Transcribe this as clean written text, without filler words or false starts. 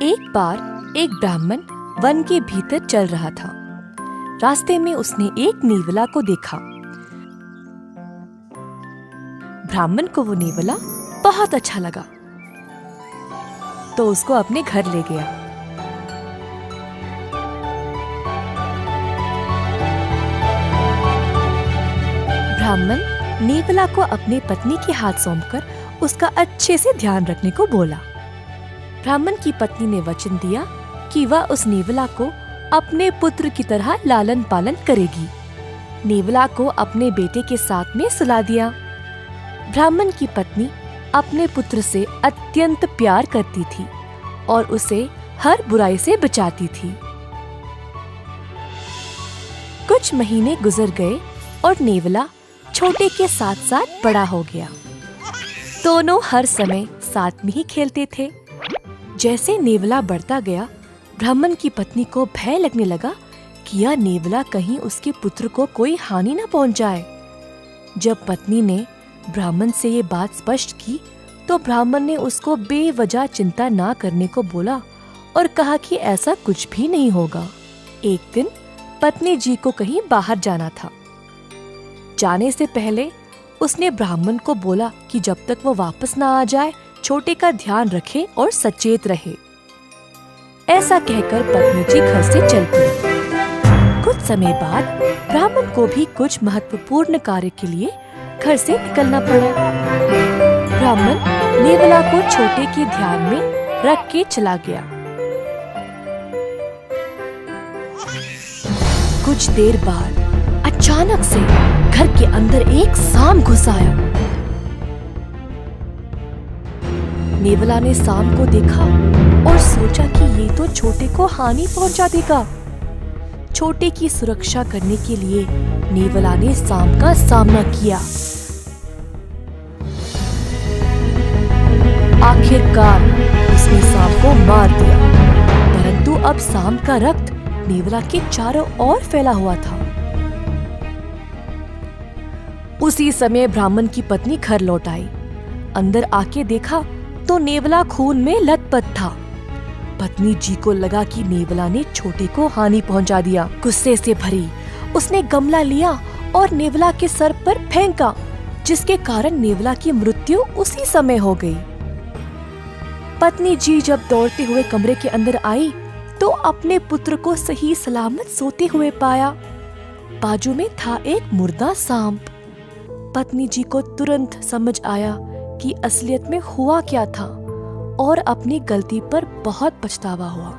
एक बार एक ब्राह्मण वन के भीतर चल रहा था। रास्ते में उसने एक नेवला को देखा। ब्राह्मण को वो नेवला बहुत अच्छा लगा, तो उसको अपने घर ले गया। ब्राह्मण नेवला को अपने पत्नी के हाथ सौंपकर उसका अच्छे से ध्यान रखने को बोला। ब्राह्मण की पत्नी ने वचन दिया कि वह उस नेवला को अपने पुत्र की तरह लालन पालन करेगी। नेवला को अपने बेटे के साथ में सुला दिया। ब्राह्मण की पत्नी अपने पुत्र से अत्यंत प्यार करती थी और उसे हर बुराई से बचाती थी। कुछ महीने गुजर गए और नेवला छोटे के साथ साथ बड़ा हो गया। दोनों हर समय साथ में ही खेलते थे। जैसे नेवला बढ़ता गया, ब्राह्मण की पत्नी को भय लगने लगा कि यह नेवला कहीं उसके पुत्र को कोई हानि न पहुंचाए। जब पत्नी ने ब्राह्मण से ये बात स्पष्ट की, तो ब्राह्मण ने उसको बेवजह चिंता ना करने को बोला और कहा कि ऐसा कुछ भी नहीं होगा। एक दिन पत्नी जी को कहीं बाहर जाना था। जाने से पहले उसने ब्राह्मण को बोला कि जब तक वो वापस ना आ जाए, छोटे का ध्यान रखे और सचेत रहे। ऐसा कहकर पत्नी जी घर से चल पड़ी। कुछ समय बाद ब्राह्मण को भी कुछ महत्वपूर्ण कार्य के लिए घर से निकलना पड़ा। ब्राह्मण नेवला को छोटे के ध्यान में रख के चला गया। कुछ देर बाद अचानक से घर के अंदर एक सांप घुस आया। नेवला ने सांप को देखा और सोचा कि ये तो छोटे को हानि पहुंचा देगा। छोटे की सुरक्षा करने के लिए नेवला ने सांप का सामना किया। आखिरकार उसने सांप को मार दिया, परंतु अब सांप का रक्त नेवला के चारों ओर फैला हुआ था। उसी समय ब्राह्मण की पत्नी घर लौट आई। अंदर आके देखा तो नेवला खून में लथपथ था। पत्नी जी को लगा कि नेवला ने छोटे को हानि पहुंचा दिया। गुस्से से भरी उसने गमला लिया और नेवला के सर पर फेंका, जिसके कारण नेवला की मृत्यु उसी समय हो गई। पत्नी जी जब दौड़ते हुए कमरे के अंदर आई तो अपने पुत्र को सही सलामत सोते हुए पाया। बाजू में था एक मुर्दा सांप। पत्नी जी को तुरंत समझ आया कि असलियत में हुआ क्या था और अपनी गलती पर बहुत पछतावा हुआ।